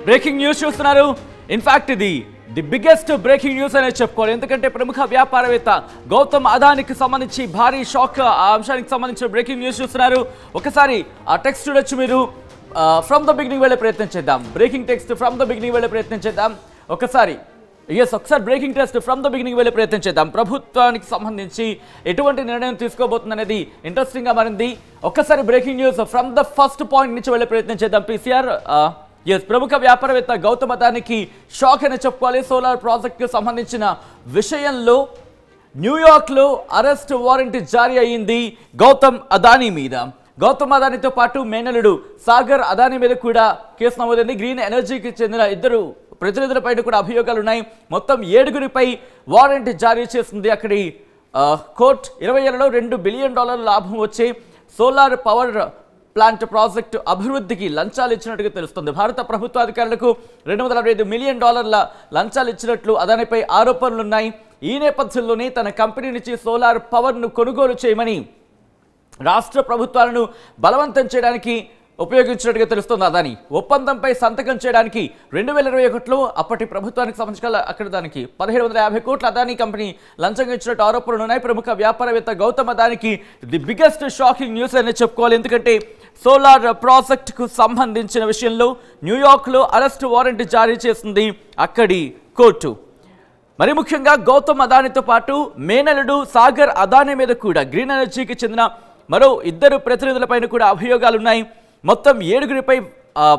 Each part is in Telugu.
బ్రేకింగ్ న్యూస్ చూస్తున్నారు. ఇన్ఫాక్ట్ ఇది ది బిగ్గెస్ట్ బ్రేకింగ్ న్యూస్ అనే చెప్పుకోవాలి. ఎందుకంటే ప్రముఖ వ్యాపారవేత్త గౌతమ్ అదానికి సంబంధించి భారీ షాక్ ఆ అంశానికి సంబంధించిన బ్రేకింగ్ న్యూస్ చూస్తున్నారు. ఒకసారి ఆ టెక్స్ట్ చూడొచ్చు మీరు. ఫ్రమ్ ద బిగినింగ్ వెళ్ళే ప్రయత్నం చేద్దాం. Breaking text from the beginning వెళ్ళే ప్రయత్నం చేద్దాం. ఒకసారి breaking test from the beginning వెళ్ళే ప్రయత్నం చేద్దాం. ప్రభుత్వానికి సంబంధించి ఎటువంటి నిర్ణయం తీసుకోబోతుంది అనేది ఇంట్రెస్టింగ్ గా మారింది. ఒక్కసారి breaking news from the first point నుంచి వెళ్ళే ప్రయత్నం చేద్దాం. పీసీఆర్ ప్రముఖ వ్యాపారవేత్త గౌతమ్ అదానికి షాక్ అని చెప్పుకోవాలి. సోలార్ ప్రాజెక్టుకు సంబంధించిన విషయంలో న్యూయార్క్లో అరెస్ట్ వారెంట్ జారీ అయ్యింది గౌతమ్ అదానీ మీద. గౌతమ్ అదానీతో పాటు మేనలుడు సాగర్ అదానీ మీద కూడా కేసు నమోదైంది. గ్రీన్ ఎనర్జీకి చెందిన ఇద్దరు ప్రతినిధులపైన కూడా అభియోగాలు ఉన్నాయి. మొత్తం 7గురిపై వారెంట్ జారీ చేసింది అక్కడి కోర్టు. 20 ఏళ్లలో $2 బిలియన్ లాభం వచ్చే సోలార్ పవర్ ప్లాంట్ ప్రాజెక్టు అభివృద్ధికి లంచాలు ఇచ్చినట్టుగా తెలుస్తుంది. భారత ప్రభుత్వ అధికారులకు $265 మిలియన్ లంచాలు ఇచ్చినట్లు అదానిపై ఆరోపణలున్నాయి. ఈ నేపథ్యంలోనే తన కంపెనీ నుంచి సోలార్ పవర్ను కొనుగోలు చేయమని రాష్ట్ర ప్రభుత్వాలను బలవంతం చేయడానికి ఉపయోగించినట్టుగా తెలుస్తుంది. అదాని ఒప్పందంపై సంతకం చేయడానికి 2021లో అప్పటి ప్రభుత్వానికి సంబంధించిన అక్కడ దానికి 1750 కోట్ల అదానీ కంపెనీ లంచంగా ఇచ్చినట్టు ఆరోపణలు ఉన్నాయి. ప్రముఖ వ్యాపారవేత్త గౌతమ్ అదానికి ది బిగ్గెస్ట్ షాకింగ్ న్యూస్ అని చెప్పుకోవాలి. ఎందుకంటే సోలార్ ప్రాజెక్టుకు సంబంధించిన విషయంలో న్యూయార్క్లో అరెస్ట్ వారెంట్ జారీ చేసింది అక్కడి కోర్టు. మరి ముఖ్యంగా గౌతమ్ అదానీతో పాటు మేనలుడు సాగర్ అదానీ మీద కూడా గ్రీన్ ఎనర్జీకి చెందిన మరో ఇద్దరు ప్రతినిధులపైన కూడా అభియోగాలున్నాయి. మొత్తం 7గురిపై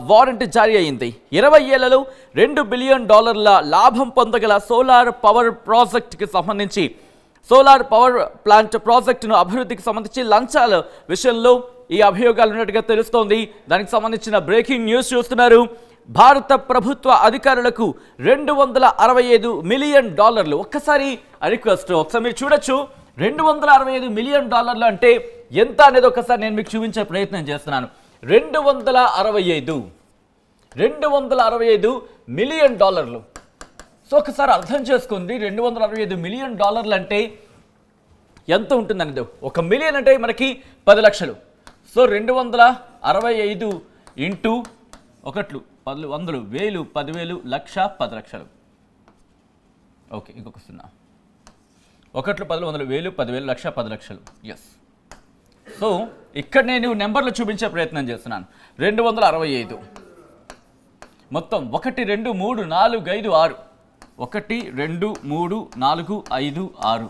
వారెంట్ జారీ అయింది. 20 ఏళ్లలో $2 బిలియన్ లాభం పొందగల సోలార్ పవర్ ప్రాజెక్టుకి సంబంధించి సోలార్ పవర్ ప్లాంట్ ప్రాజెక్టును అభివృద్ధికి సంబంధించి లంచాల విషయంలో ఈ అభియోగాలు ఉన్నట్టుగా తెలుస్తోంది. దానికి సంబంధించిన బ్రేకింగ్ న్యూస్ చూస్తున్నారు. భారత ప్రభుత్వ అధికారులకు $265 మిలియన్. ఒక్కసారి రిక్వెస్ట్, ఒకసారి మీరు చూడొచ్చు. $265 మిలియన్ అంటే ఎంత అనేది ఒకసారి నేను మీకు చూపించే ప్రయత్నం చేస్తున్నాను. 265 మిలియన్. సో ఒకసారి అర్థం చేసుకుంది. 265 మిలియన్ అంటే ఎంత ఉంటుందనేది. 1 మిలియన్ అంటే మనకి 10 లక్షలు. సో 265 ఇంటూ 1 10 100 1000 10,000 లక్ష 10 లక్షలు. ఓకే, ఇంకొక 0 1 10 100 1000 10,000 లక్ష 10 లక్షలు. ఎస్. సో ఇక్కడ నేను నెంబర్లు చూపించే ప్రయత్నం చేస్తున్నాను. 265 మొత్తం 1 2 3 4 5 6 1 2 3 4 5 6.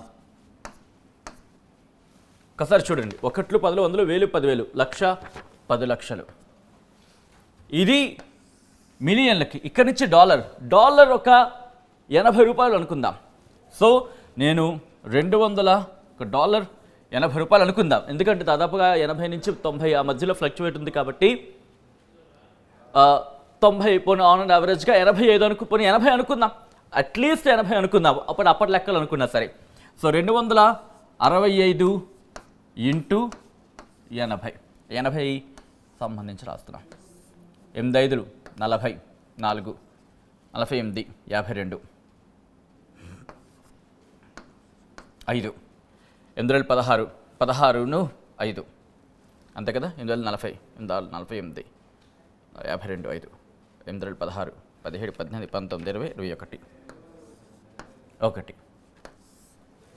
ఒకసారి చూడండి. 1 10 100 1000 10,000 లక్ష 10 లక్షలు. ఇది మిలియన్లకి. ఇక్కడి నుంచి డాలర్ ఒక 80 రూపాయలు అనుకుందాం. సో నేను $200 80 రూపాయలు అనుకుందాం. ఎందుకంటే దాదాపుగా 80 నుంచి 90 ఆ మధ్యలో ఫ్లక్చువేట్ ఉంది కాబట్టి 90 పోనీ ఆన్ అండ్ యావరేజ్గా 85 పోనీ 80 అనుకుందాం. అట్లీస్ట్ 80 అనుకుందాం. అప్పటి లెక్కలు అనుకున్నా సరే. సో 265 ఇంటూ 80 సంబంధించి రాస్తున్నాం. 8 5 40 4 48 52 5 8 16 16ను 5 అంతే కదా. 8 40 48 52 5 8 16 17 18 19 20 21 1.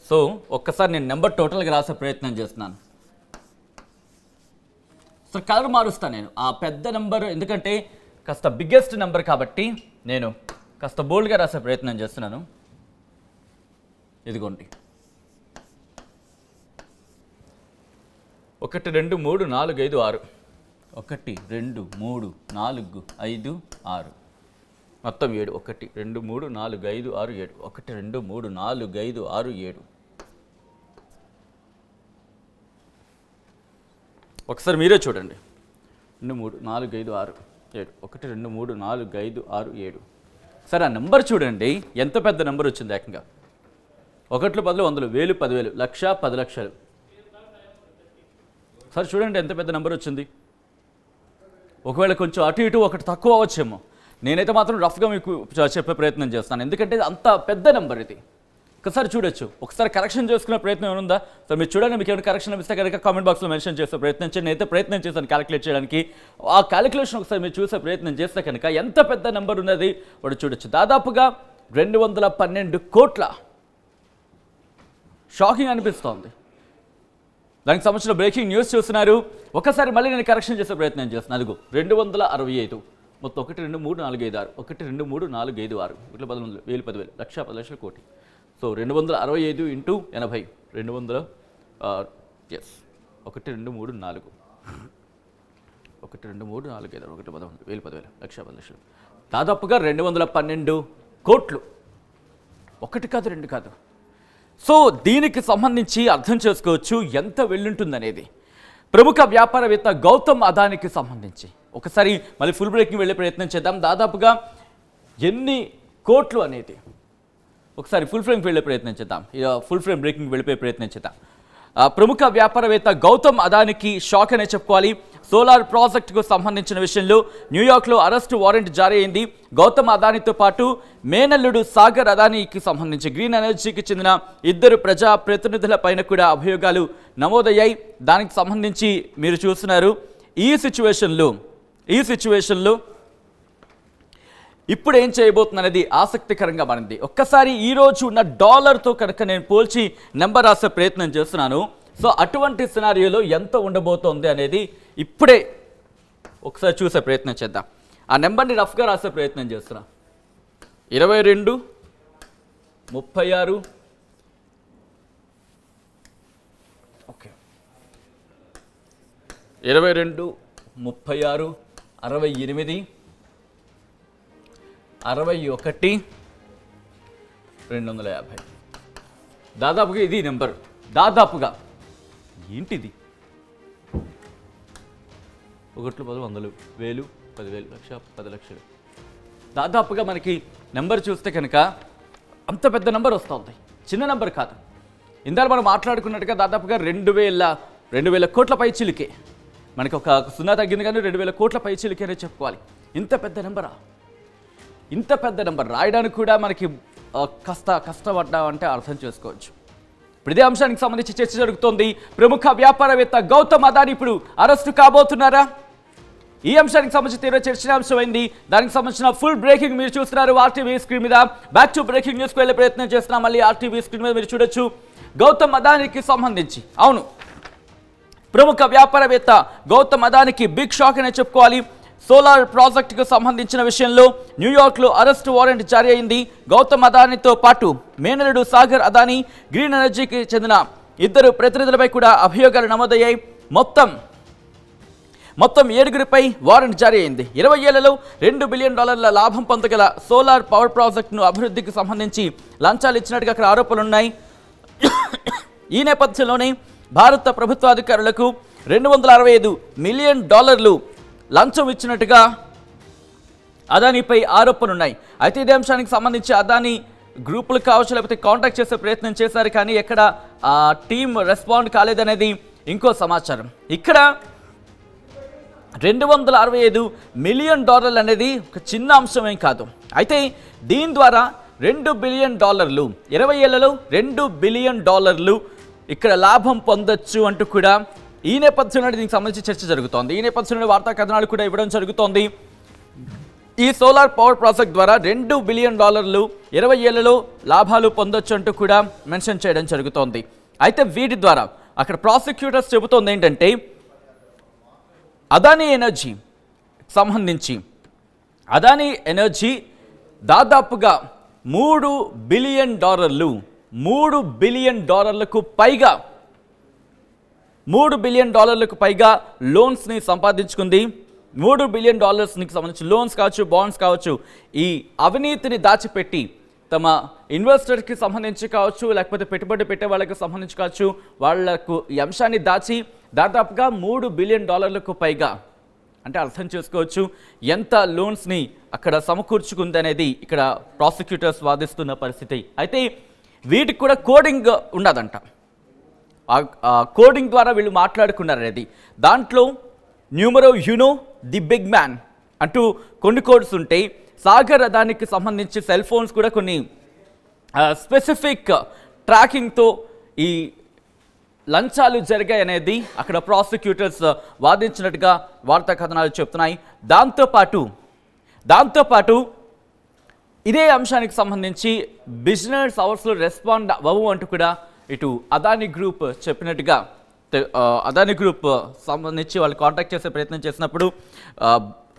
సో ఒక్కసారి నేను నెంబర్ టోటల్గా రాసే ప్రయత్నం చేస్తున్నాను. సో కలర్ మారుస్తాను నేను ఆ పెద్ద నెంబర్, ఎందుకంటే కాస్త బిగ్గెస్ట్ నెంబర్ కాబట్టి నేను కాస్త బోల్డ్గా రాసే ప్రయత్నం చేస్తున్నాను. ఇదిగోండి. 1 2 3 4 5 6 1 2 3 4 5 6 మొత్తం 7 1 2 3 4 5 6 7 1 2 3 4 5 6 7. ఒకసారి మీరే చూడండి. 2 3 4 5 6 7 1 2 3 4 5 6 7. సరే ఆ నెంబర్ చూడండి ఎంత పెద్ద నెంబర్ వచ్చింది. ఏకంగా 1 10 100 1000 10,000 లక్ష 10 లక్షలు. సరే చూడండి ఎంత పెద్ద నెంబర్ వచ్చింది. ఒకవేళ కొంచెం అటు ఇటు ఒకటి తక్కువ అవ్వచ్చేమో. నేనైతే మాత్రం రఫ్గా మీకు చెప్పే ప్రయత్నం చేస్తాను. ఎందుకంటే అంత పెద్ద నెంబర్ ఇది. ఒకసారి చూడొచ్చు, ఒకసారి కరెక్షన్ చేసుకునే ప్రయత్నం ఏముందా? సో మీరు చూడండి, మీకు ఏమైనా కరెక్షన్ అనిపిస్తే కనుక కామెంట్ బాక్స్లో మెన్షన్ చేసే ప్రయత్నం చేయండి. నేనైతే ప్రయత్నం చేశాను క్యాలిక్యులేట్ చేయడానికి. ఆ క్యాలిక్యులేషన్ ఒకసారి మీరు చూసే ప్రయత్నం చేస్తే కనుక ఎంత పెద్ద నెంబర్ ఉన్నది వాడు చూడొచ్చు. దాదాపుగా 212 కోట్ల. షాకింగ్ అనిపిస్తోంది. దానికి సంబంధించిన బ్రేకింగ్ న్యూస్ చూస్తున్నారు. ఒకసారి మళ్ళీ నేను కరెక్షన్ చేసే ప్రయత్నం చేస్తున్నాను. అదిగో 265 మొత్తం 1 2 3 4 5 6 1 2 3 4 5 6 ఇట్లా 10,000 10,000 లక్ష 10 లక్షల కోటి. సో 265 ఇంటూ 80 200 ఎస్ 1 2 3 4 1 2 3 4 5 1 11 10,000 లక్ష 10 లక్షలు. దాదాపుగా 212 కోట్లు. ఒకటి కాదు, రెండు కాదు. సో దీనికి సంబంధించి అర్థం చేసుకోవచ్చు ఎంత వెళ్ళుంటుందనేది. ప్రముఖ వ్యాపారవేత్త గౌతమ్ అదానికి సంబంధించి ఒకసారి మళ్ళీ ఫుల్ బ్రేకింగ్ వెళ్ళే ప్రయత్నం చేద్దాం. దాదాపుగా ఎన్ని కోట్లు అనేది ఒకసారి ఫుల్ ఫ్రేమ్ వెళ్ళే ప్రయత్నం చేద్దాం. ఫుల్ ఫ్రేమ్ బ్రేకింగ్ వెళ్ళిపోయే ప్రయత్నం చేద్దాం. ప్రముఖ వ్యాపారవేత్త గౌతమ్ అదానికి షాక్ అనే చెప్పుకోవాలి. సోలార్ ప్రాజెక్టుకు సంబంధించిన విషయంలో న్యూయార్క్లో అరెస్టు వారెంట్ జారీ అయింది. గౌతమ్ అదానితో పాటు మేనల్లుడు సాగర్ అదానికి సంబంధించి గ్రీన్ ఎనర్జీకి చెందిన 2 ప్రజా ప్రతినిధుల పైన కూడా అభియోగాలు నమోదయ్యాయి. దానికి సంబంధించి మీరు చూస్తున్నారు. ఈ సిచ్యువేషన్లో ఇప్పుడు ఏం చేయబోతుందనేది ఆసక్తికరంగా మారింది. ఒక్కసారి ఈ రోజు ఉన్న డాలర్తో కనుక నేను పోల్చి నెంబర్ రాసే ప్రయత్నం చేస్తున్నాను. సో అటువంటి సినారియోలో ఎంత ఉండబోతోంది అనేది ఇప్పుడే ఒకసారి చూసే ప్రయత్నం చేద్దాం. ఆ నెంబర్ని రఫ్గా రాసే ప్రయత్నం చేస్తున్నా. 22 36 ఓకే 22 36 68 61 250. దాదాపుగా ఇది నెంబర్. దాదాపుగా ఏంటిది? 1 10 100 1000 10,000 లక్ష 10 లక్షలు. దాదాపుగా మనకి నెంబర్ చూస్తే కనుక అంత పెద్ద నెంబర్ వస్తుంది. చిన్న నెంబర్ కాదు. ఇందాక మనం మాట్లాడుకున్నట్టుగా దాదాపుగా 2,000 కోట్ల పైచిలికే. మనకి ఒక 0 తగ్గింది కానీ 2,000 కోట్ల పైచిలికే అనేది చెప్పుకోవాలి. ఇంత పెద్ద నెంబరా? ఇంత పెద్ద నెంబర్ రాయడానికి కూడా మనకి కష్టపడ్డామంటే అర్థం చేసుకోవచ్చు. ఇప్పుడు ఇదే అంశానికి సంబంధించి చర్చ జరుగుతోంది. ప్రముఖ వ్యాపారవేత్త గౌతమ్ అదాని ఇప్పుడు అరెస్టు కాబోతున్నారా? ఈ అంశానికి సంబంధించి తీవ్ర చర్చనీయాంశమైంది. దానికి సంబంధించిన ఫుల్ బ్రేకింగ్ మీరు చూస్తున్నారు ఆర్టీవీ స్క్రీన్ మీద. బ్యాక్ టు బ్రేకింగ్ న్యూస్కి వెళ్ళే ప్రయత్నం చేస్తున్నాం. మళ్ళీ ఆర్టీవీ స్క్రీన్ మీద మీరు చూడొచ్చు. గౌతమ్ అదానికి సంబంధించి అవును, ప్రముఖ వ్యాపారవేత్త గౌతమ్ అదానికి బిగ్ షాక్ అనే చెప్పుకోవాలి. సోలార్ ప్రాజెక్టుకు సంబంధించిన విషయంలో న్యూయార్క్లో అరెస్ట్ వారెంట్ జారీ అయింది. గౌతమ్ అదానితో పాటు మేనల్లుడు సాగర్ అదాని గ్రీన్ ఎనర్జీకి చెందిన 2 ప్రతినిధులపై కూడా అభియోగాలు నమోదయ్యాయి. మొత్తం 7గురిపై వారెంట్ జారీ అయింది. 20 ఏళ్లలో $2 బిలియన్ లాభం పొందగల సోలార్ పవర్ ప్రాజెక్టును అభివృద్ధికి సంబంధించి లంచాలు ఇచ్చినట్టుగా అక్కడ ఆరోపణలున్నాయి. ఈ నేపథ్యంలోనే భారత ప్రభుత్వాధికారులకు $265 మిలియన్ లంచం ఇచ్చినట్టుగా అదానిపై ఆరోపణలున్నాయి. అయితే ఇదే అంశానికి సంబంధించి అదాని గ్రూపులు కావచ్చు, లేకపోతే కాంటాక్ట్ చేసే ప్రయత్నం చేశారు, కానీ ఎక్కడ ఆ టీం రెస్పాండ్ కాలేదనేది ఇంకో సమాచారం. ఇక్కడ $265 మిలియన్ అనేది ఒక చిన్న అంశమేం కాదు. అయితే దీని ద్వారా $2 బిలియన్ 20 ఏళ్లలో $2 బిలియన్ ఇక్కడ లాభం పొందొచ్చు అంటూ కూడా ఈ నేపథ్యంలో దీనికి సంబంధించి చర్చ జరుగుతోంది. ఈ నేపథ్యంలో వార్తా కథనాలు కూడా ఇవ్వడం జరుగుతోంది. ఈ సోలార్ పవర్ ప్రాజెక్ట్ ద్వారా $2 బిలియన్ 20 ఏళ్లలో లాభాలు పొందొచ్చు అంటూ కూడా మెన్షన్ చేయడం జరుగుతోంది. అయితే వీటి ద్వారా అక్కడ ప్రాసిక్యూటర్స్ చెబుతోంది ఏంటంటే అదానీ ఎనర్జీ సంబంధించి అదానీ ఎనర్జీ దాదాపుగా $3 బిలియన్ $3 బిలియన్ పైగా $3 బిలియన్ పైగా లోన్స్ని సంపాదించుకుంది. $3 బిలియన్ సంబంధించి లోన్స్ కావచ్చు, బాండ్స్ కావచ్చు, ఈ అవినీతిని దాచిపెట్టి తమ ఇన్వెస్టర్కి సంబంధించి కావచ్చు, లేకపోతే పెట్టుబడి పెట్టే వాళ్ళకి సంబంధించి కావచ్చు, వాళ్లకు ఈ అంశాన్ని దాచి దాదాపుగా $3 బిలియన్ పైగా, అంటే అర్థం చేసుకోవచ్చు ఎంత లోన్స్ని అక్కడ సమకూర్చుకుంది అనేది ఇక్కడ ప్రాసిక్యూటర్స్ వాదిస్తున్న పరిస్థితి. అయితే వీటికి కూడా కోడింగ్ ఉండదంట. ఆ కోడింగ్ ద్వారా వీళ్ళు మాట్లాడుకున్నారు అనేది. దాంట్లో numero uno the big man అంటూ కొన్ని కోడ్స్ ఉంటాయి. సాగర్ అదానికి సంబంధించి సెల్ ఫోన్స్ కూడా కొన్ని స్పెసిఫిక్ ట్రాకింగ్తో ఈ లంచాలు జరిగాయి అనేది అక్కడ ప్రాసిక్యూటర్స్ వాదించినట్టుగా వార్తా కథనాలు చెప్తున్నాయి. దాంతోపాటు ఇదే అంశానికి సంబంధించి బిజినెస్ అవర్స్లో రెస్పాండ్ అవ్వవు అంటూ కూడా ఇటు అదానీ గ్రూప్ చెప్పినట్టుగా, అదానీ గ్రూప్ సంబంధించి వాళ్ళు కాంటాక్ట్ చేసే ప్రయత్నం చేసినప్పుడు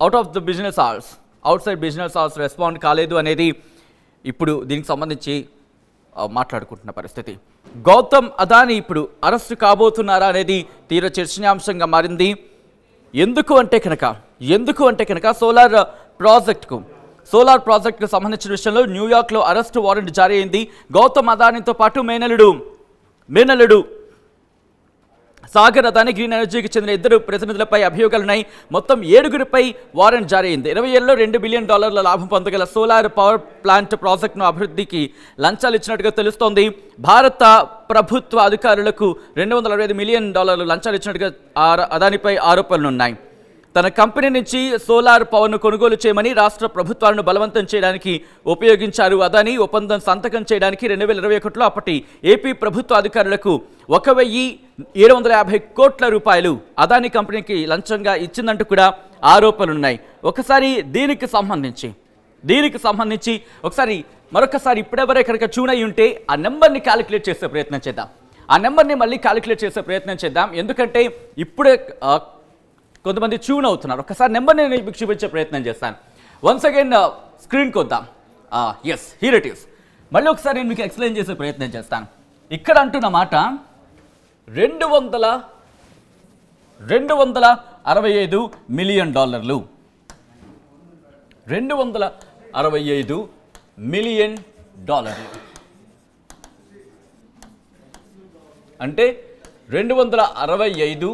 out of the business hours, out side business hours respond కాలేదు అనేది ఇప్పుడు దీనికి సంబంధించి మాట్లాడుకుంటున్న పరిస్థితి. గౌతమ్ అదానీ ఇప్పుడు అరెస్టు కాబోతున్నారా అనేది తీవ్ర చర్చనీయాంశంగా మారింది. ఎందుకు అంటే కనుక సోలార్ ప్రాజెక్టుకు సంబంధించిన విషయంలో న్యూయార్క్లో అరెస్టు వారెంట్ జారీ అయింది. గౌతమ్ అదానీతో పాటు మేనల్లుడు సాగర్ అదానీ, గ్రీన్ ఎనర్జీకి చెందిన 2 ప్రతినిధులపై అభియోగాలున్నాయి. మొత్తం 7గురిపై వారెంట్ జారీ అయింది. 20 ఏళ్లలో $2 బిలియన్ లాభం పొందగల సోలార్ పవర్ ప్లాంట్ ప్రాజెక్టును అభివృద్ధికి లంచాలు ఇచ్చినట్టుగా తెలుస్తోంది. భారత ప్రభుత్వ అధికారులకు $265 మిలియన్ లంచాలు ఇచ్చినట్టుగా అదానీపై ఆరోపణలున్నాయి. తన కంపెనీ నుంచి సోలార్ పవర్ను కొనుగోలు చేయమని రాష్ట్ర ప్రభుత్వాలను బలవంతం చేయడానికి ఉపయోగించారు అదానీ. ఒప్పందం సంతకం చేయడానికి 2021లో అప్పటి ఏపీ ప్రభుత్వ అధికారులకు 1,750 కోట్ల రూపాయలు అదానీ కంపెనీకి లంచంగా ఇచ్చిందంటూ కూడా ఆరోపణలున్నాయి. ఒకసారి దీనికి సంబంధించి మరొకసారి ఇప్పుడెవరే కనుక ట్యూన్ అయి ఉంటే ఆ నెంబర్ని క్యాలిక్యులేట్ చేసే ప్రయత్నం చేద్దాం. ఎందుకంటే ఇప్పుడే కొంతమంది ట్యూన్ అవుతున్నారు. ఒకసారి నెంబర్ని నేను మీకు చూపించే ప్రయత్నం చేస్తాను. వన్స్ అగైన్ స్క్రీన్కి వద్దాం. Yes, here it is. మళ్ళీ ఒకసారి నేను మీకు ఎక్స్ప్లెయిన్ చేసే ప్రయత్నం చేస్తాను. ఇక్కడ అంటున్న మాట $265 మిలియన్, $265 మిలియన్ అంటే 265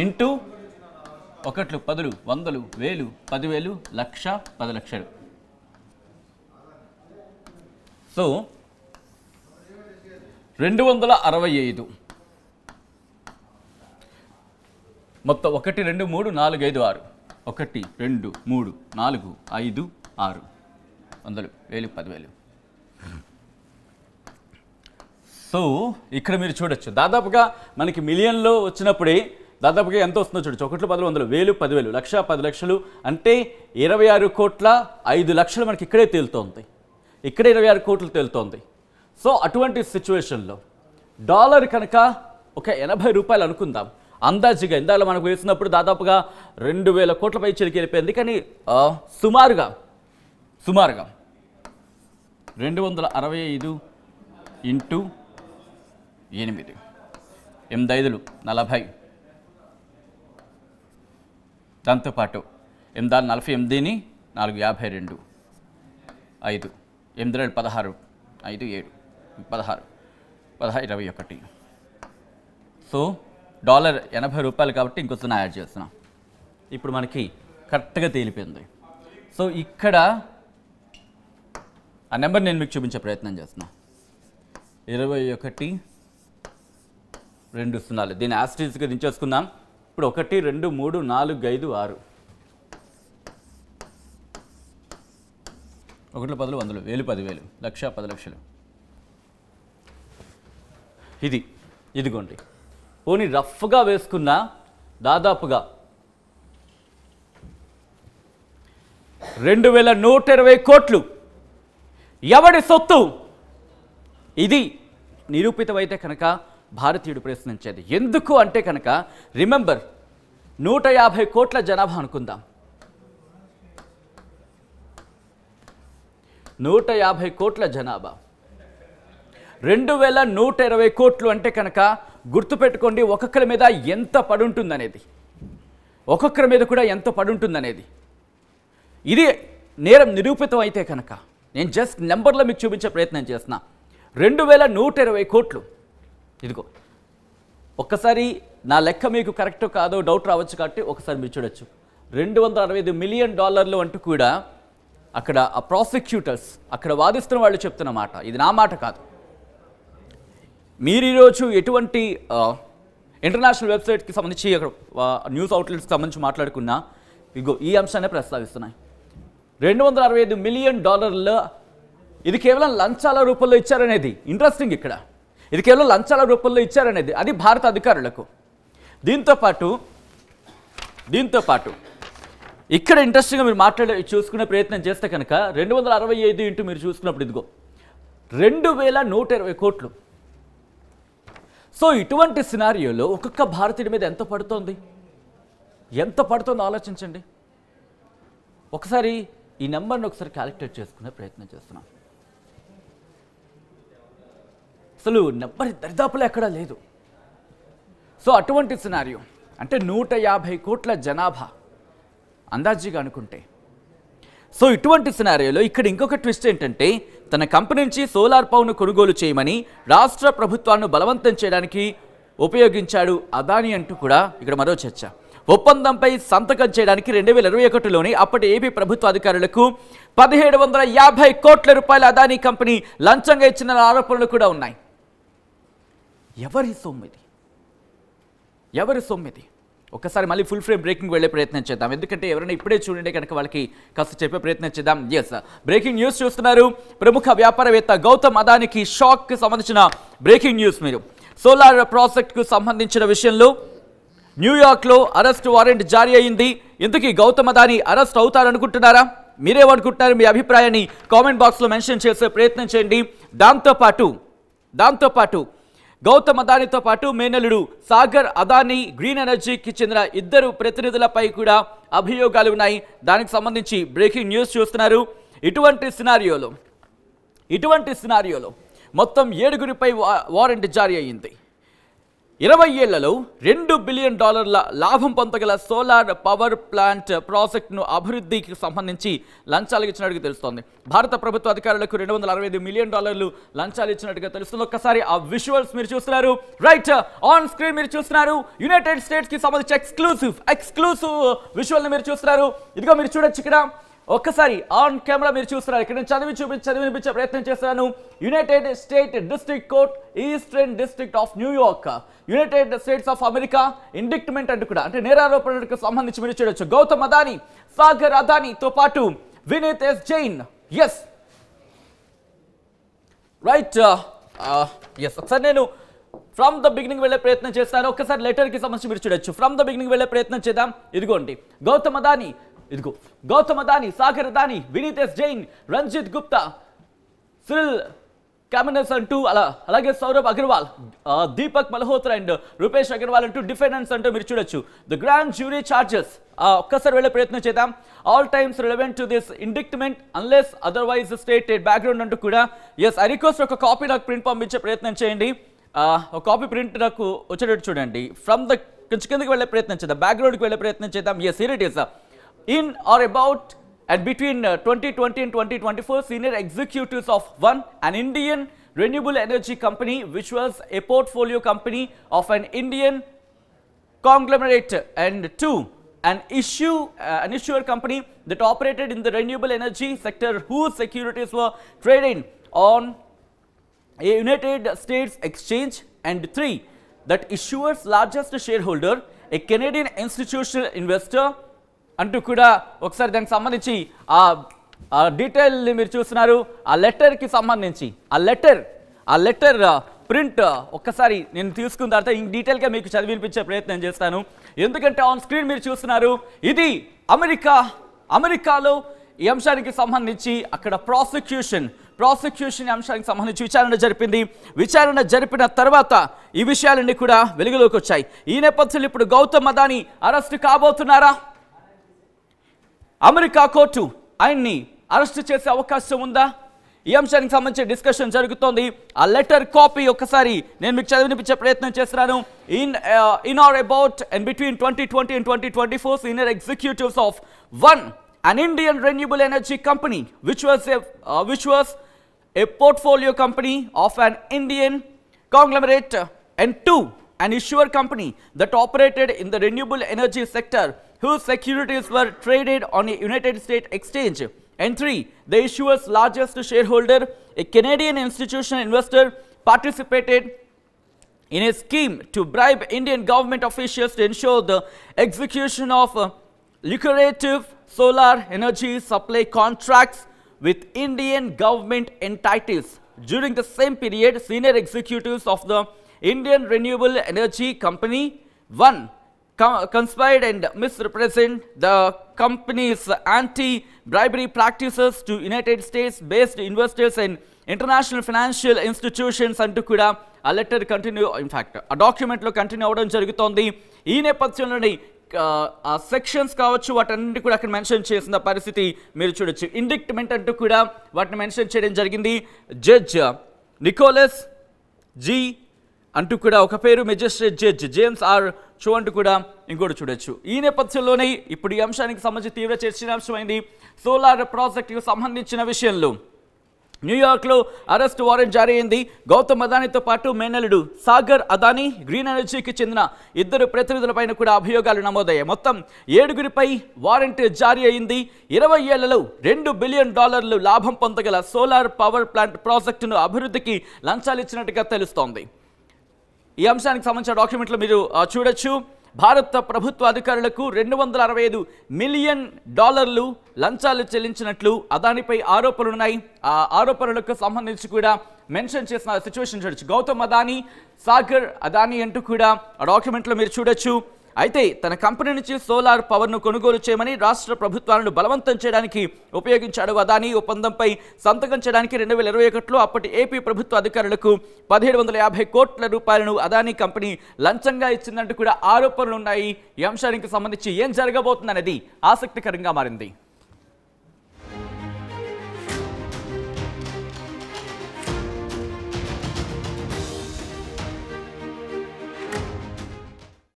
ఇంటూ 1, 10, 100, 1000, 10,000, లక్ష, 10 లక్షలు. సో 265 మొత్తం 1, 2, 3, 4, 5, 6 1, 2, 3, 4, 5, 6 100, 1000, 10,000. సో ఇక్కడ మీరు చూడొచ్చు, దాదాపుగా మనకి మిలియన్లో వచ్చినప్పుడే దాదాపుగా ఎంత వస్తుందో చూడొచ్చు. 1, 10, 100, 1000, 10,000, లక్ష, 10 లక్షలు అంటే 26,05,00,000 మనకి ఇక్కడే తేలుతోంది. 26 కోట్లు తేలుతోంది. సో అటువంటి సిచ్యువేషన్లో డాలర్ కనుక ఒక 80 రూపాయలు అనుకుందాం అందాజుగా. ఇందాక మనకు వేసినప్పుడు దాదాపుగా 2,000 కోట్లపై చిలికి వెళ్ళిపోయింది. కానీ సుమారుగా 265 ఇంటూ 8, 8 5 40, దాంతోపాటు 8 48, 4 52, 5 8 16, 5 7 16, 16 21. సో డాలర్ 80 రూపాయలు కాబట్టి ఇంకో 0 యాడ్ చేస్తున్నాం. ఇప్పుడు మనకి కరెక్ట్గా తేలిపోయింది. సో ఇక్కడ ఆ నెంబర్ నేను మీకు చూపించే ప్రయత్నం చేస్తున్నా. 21 2 0. దీన్ని యాస్టీస్గా దించేసుకుందాం. ఇప్పుడు 1 2 3 4 5 6 1 10 100 1000 10,000, లక్ష, 10 లక్షలు. ఇదిగోండి. పోనీ రఫ్గా వేసుకున్న దాదాపుగా 2,120 కోట్లు ఎవడి సొత్తు? ఇది నిరూపితమైతే కనుక భారతీయుడు ప్రశ్నించేది. ఎందుకు అంటే కనుక రిమెంబర్ 150 కోట్ల జనాభా అనుకుందాం. 150 కోట్ల జనాభా, 2,120 కోట్లు అంటే కనుక గుర్తుపెట్టుకోండి ఒక్కొక్కరి మీద ఎంత పడుంటుందనేది, ఇది నేరం నిరూపితం అయితే కనుక నేను జస్ట్ నెంబర్లో మీకు చూపించే ప్రయత్నం చేస్తున్నా. 2,120 కోట్లు. ఇదిగో ఒక్కసారి నా లెక్క మీకు కరెక్ట్ కాదో డౌట్ రావచ్చు కాబట్టి ఒకసారి మీరు చూడొచ్చు. $265 మిలియన్ అంటూ కూడా అక్కడ ఆ ప్రాసిక్యూటర్స్ అక్కడ వాదిస్తున్న వాళ్ళు చెప్తున్న మాట, ఇది నా మాట కాదు. మీరు ఈరోజు ఎటువంటి ఇంటర్నేషనల్ వెబ్సైట్కి సంబంధించి అక్కడ న్యూస్ అవుట్లెట్స్కి సంబంధించి మాట్లాడుకున్నా ఇగో ఈ అంశాన్ని ప్రస్తావిస్తున్నాయి. $265 మిలియన్ ఇది కేవలం లంచాల రూపంలో ఇచ్చారనేది ఇంట్రెస్టింగ్. ఇక్కడ ఇది కేవలం లంచాల రూపంలో ఇచ్చారనేది అది భారత అధికారులకు. దీంతో పాటు ఇక్కడ ఇంట్రెస్టింగ్గా మీరు చూసుకునే ప్రయత్నం చేస్తే కనుక 265 ఇంటూ మీరు చూసుకున్నప్పుడు ఇదిగో 2120 కోట్లు. సో ఇటువంటి సినారియోలో ఒక్కొక్క భారతీయుడి మీద ఎంత పడుతుందో ఆలోచించండి. ఒకసారి ఈ నెంబర్ని ఒకసారి క్యాలిక్యులేట్ చేసుకునే ప్రయత్నం చేస్తున్నాం. అసలు నెంబర్ దరిదాపులో ఎక్కడా లేదు. సో అటువంటి సినారియో అంటే 150 కోట్ల జనాభా అందాజీగా అనుకుంటే. సో ఇటువంటి సినారియోలో ఇక్కడ ఇంకొక ట్విస్ట్ ఏంటంటే తన కంపెనీ నుంచి సోలార్ పవర్ను కొనుగోలు చేయమని రాష్ట్ర ప్రభుత్వాన్ని బలవంతం చేయడానికి ఉపయోగించాడు అదానీ అంటూ కూడా ఇక్కడ మరో చర్చ. ఒప్పందంపై సంతకం చేయడానికి 2021లోని అప్పటి ఏపీ ప్రభుత్వ అధికారులకు 1750 కోట్ల రూపాయల అదానీ కంపెనీ లంచంగా ఇచ్చిన ఆరోపణలు కూడా ఉన్నాయి. ఎవరి సొమ్మిది? ఒకసారి మళ్ళీ ఫుల్ ఫ్రేమ్ బ్రేకింగ్ వెళ్ళే ప్రయత్నం చేద్దాం. ఎందుకంటే ఎవరైనా ఇప్పుడే చూడండి కనుక వాళ్ళకి కాస్త చెప్పే ప్రయత్నం చేద్దాం. ఎస్, బ్రేకింగ్ న్యూస్ చూస్తున్నారు. ప్రముఖ వ్యాపారవేత్త గౌతమ్ అదానికి షాక్కి సంబంధించిన బ్రేకింగ్ న్యూస్. మీరు సోలార్ ప్రాజెక్టుకు సంబంధించిన విషయంలో న్యూయార్క్లో అరెస్ట్ వారెంట్ జారీ అయింది. ఇంతకీ గౌతమ్ అదానీ అరెస్ట్ అవుతారనుకుంటున్నారా? మీరేమనుకుంటున్నారు? మీ అభిప్రాయాన్ని కామెంట్ బాక్స్లో మెన్షన్ చేసే ప్రయత్నం చేయండి. దాంతోపాటు గౌతమ్ అదానీతో పాటు మేనల్లుడు సాగర్ అదానీ గ్రీన్ ఎనర్జీకి చెందిన 2 ప్రతినిధులపై కూడా అభియోగాలు ఉన్నాయి. దానికి సంబంధించి బ్రేకింగ్ న్యూస్ చూస్తున్నారు. ఇటువంటి సినారియోలో మొత్తం 7గురిపై వారెంట్ జారీ అయ్యింది. 20 ఏళ్లలో $2 బిలియన్ లాభం పొందగల సోలార్ పవర్ ప్లాంట్ ప్రాజెక్టును అభివృద్ధికి సంబంధించి లంచాలు ఇచ్చినట్టుగా తెలుస్తోంది. భారత ప్రభుత్వ అధికారులకు $265 మిలియన్ లంచాలు ఇచ్చినట్టుగా తెలుస్తుంది. ఒక్కసారి ఆ విజువల్స్ మీరు చూస్తున్నారు. రైట్ ఆన్ స్క్రీన్ మీరు చూస్తున్నారు. యునైటెడ్ స్టేట్స్ కి సంబంధించి ఎక్స్క్లూసివ్ విజువల్ మీరు చూస్తున్నారు. ఇదిగో మీరు చూడొచ్చు. ఇక్కడ ఒక్కసారి ఆన్ కెమెరా మీరు చూస్తున్నారు. ఇక్కడ నేను చదివి వినిపించే ప్రయత్నం చేస్తున్నాను. United State District Court Eastern District of New York, United States of America indictment అంటూ కూడా అంటే నేరారోపణలకు సంబంధించి మీరు చూడొచ్చు. గౌతమ్ అదానీ, సాగర్ అదానీతో పాటు Vineet S Jain. Yes right ఒకసారి నేను ఫ్రమ్ ద బిగినింగ్ వెళ్ళే ప్రయత్నం చేస్తాను. ఒక్కసారి లెటర్కి సంబంధించి మీరు చూడొచ్చు. ఫ్రమ్ ద బిగినింగ్ వెళ్ళే ప్రయత్నం చేద్దాం. ఇదిగోండి గౌతమ్ అదానీ, సాగర్ అదానీ, వినీత్ ఎస్ జైన్, రంజిత్ గుప్తా, సిరిల్ క్యామినస్ అంటూ అలాగే సౌరభ్ అగర్వాల్, దీపక్ మల్హోత్రా అండ్ రూపేష్ అగర్వాల్ అంటూ డిఫెండెంట్స్ అంటూ మీరు చూడొచ్చు. ద గ్రాండ్ జ్యూరీ చార్జెస్ ఒక్కసారి వెళ్ళే ప్రయత్నం చేద్దాం. All times relevant to this indictment unless otherwise stated background అంటూ కూడా. ఎస్, ఐ రిక్వెస్ట్ ఒక కాపీ నాకు ప్రింట్ పంపించే ప్రయత్నం చేయండి. ఒక కాపీ ప్రింట్ నాకు వచ్చేటట్టు చూడండి. ఫ్రమ్ ద కొంచెం కిందకి వెళ్ళే ప్రయత్నం చేద్దాం, బ్యాక్గ్రౌండ్కి వెళ్ళే ప్రయత్నం చేద్దాం. Yes, here it is. In or about and between 2020 and 2024, senior executives of one, an Indian renewable energy company, which was a portfolio company of an Indian conglomerate, and 2, an issuer company that operated in the renewable energy sector, whose securities were traded on a United States exchange, and 3, that issuer's largest shareholder, a Canadian institutional investor అంటూ కూడా. ఒకసారి దానికి సంబంధించి ఆ డీటెయిల్ మీరు చూస్తున్నారు. ఆ లెటర్కి సంబంధించి ఆ లెటర్ ప్రింట్ ఒక్కసారి నేను తీసుకున్న తర్వాత ఈ డీటెయిల్గా మీకు చదివి వినిపించే ప్రయత్నం చేస్తాను. ఎందుకంటే ఆన్ స్క్రీన్ మీరు చూస్తున్నారు. ఇది అమెరికాలో ఈ అంశానికి సంబంధించి అక్కడ ప్రాసిక్యూషన్ అంశానికి సంబంధించి విచారణ జరిపిన తర్వాత ఈ విషయాలన్నీ కూడా వెలుగులోకి వచ్చాయి. ఈ నేపథ్యంలో ఇప్పుడు గౌతమ్ అదానీ అరెస్ట్ కాబోతున్నారా? అమెరికా కోర్టు ఆయన్ని అరెస్ట్ చేసే అవకాశం ఉందా? ఈ అంశానికి సంబంధించి డిస్కషన్ జరుగుతోంది. ఆ లెటర్ కాపీ ఒక్కసారి నేను మీకు చదివినిపించే ప్రయత్నం చేస్తున్నాను. In or about and between 2020 and 2024, senior executives of one, an Indian renewable energy company, which was a portfolio company of an Indian conglomerate, and 2, an issuer company that operated in the renewable energy sector, whose securities were traded on a United States exchange, and 3, the issuer's largest shareholder, a Canadian institutional investor, participated in a scheme to bribe Indian government officials to ensure the execution of lucrative solar energy supply contracts with Indian government entities. During the same period, senior executives of the Indian Renewable Energy Company 1 conspired and misrepresent the company's anti-bribery practices to United States-based investors and international financial institutions అంటూ కూడా ఆ లెటర్ కంటిన్యూ ఇన్ఫాక్ట్ ఆ డాక్యుమెంట్లో కంటిన్యూ అవ్వడం జరుగుతోంది. ఈ నేపథ్యంలోని ఆ సెక్షన్స్ కావచ్చు వాటన్నిటి కూడా అక్కడ మెన్షన్ చేసిన పరిస్థితి మీరు చూడొచ్చు. ఇండిక్ట్మెంట్ అంటూ కూడా వాటిని మెన్షన్ చేయడం జరిగింది. జడ్జ్ నికోలస్ జీ అంటూ కూడా ఒక పేరు, మెజిస్ట్రేట్ జడ్జ్ జేమ్స్ ఆర్ చో అంటూ కూడా ఇంకోటి చూడొచ్చు. ఈ నేపథ్యంలోనే ఇప్పుడు ఈ అంశానికి సంబంధించి తీవ్ర చర్చనీయాంశమైంది. సోలార్ ప్రాజెక్టుకు సంబంధించిన విషయంలో న్యూయార్క్లో అరెస్ట్ వారెంట్ జారీ అయింది. గౌతమ్ అదానీతో పాటు మేనల్లుడు సాగర్ అదానీ, గ్రీన్ ఎనర్జీకి చెందిన 2 ప్రతినిధులపైన కూడా అభియోగాలు నమోదయ్యాయి. మొత్తం 7గురిపై వారెంట్ జారీ అయింది. 20 ఏళ్లలో $2 బిలియన్ లాభం పొందగల సోలార్ పవర్ ప్లాంట్ ప్రాజెక్టును అభివృద్ధికి లంచాలు ఇచ్చినట్టుగా తెలుస్తోంది. ఈ అంశానికి సంబంధించిన డాక్యుమెంట్లు మీరు చూడొచ్చు. భారత ప్రభుత్వ అధికారులకు $265 మిలియన్ లంచాలు చెల్లించినట్లు అదానీపై ఆరోపణలున్నాయి. ఆ ఆరోపణలకు సంబంధించి కూడా మెన్షన్ చేసిన సిచ్యువేషన్ చూడొచ్చు. గౌతమ్ అదానీ, సాగర్ అదానీ అంటూ కూడా ఆ డాక్యుమెంట్లో మీరు చూడొచ్చు. అయితే తన కంపెనీ నుంచి సోలార్ పవర్ను కొనుగోలు చేయమని రాష్ట్ర ప్రభుత్వాలను బలవంతం చేయడానికి ఉపయోగించాడు అదానీ. ఒప్పందంపై సంతకం చేయడానికి 2021లో అప్పటి ఏపీ ప్రభుత్వ అధికారులకు $1750 కోట్ల అదానీ కంపెనీ లంచంగా ఇచ్చిందంటూ కూడా ఆరోపణలు ఉన్నాయి. ఈ అంశానికి సంబంధించి ఏం జరగబోతుందనేది ఆసక్తికరంగా మారింది.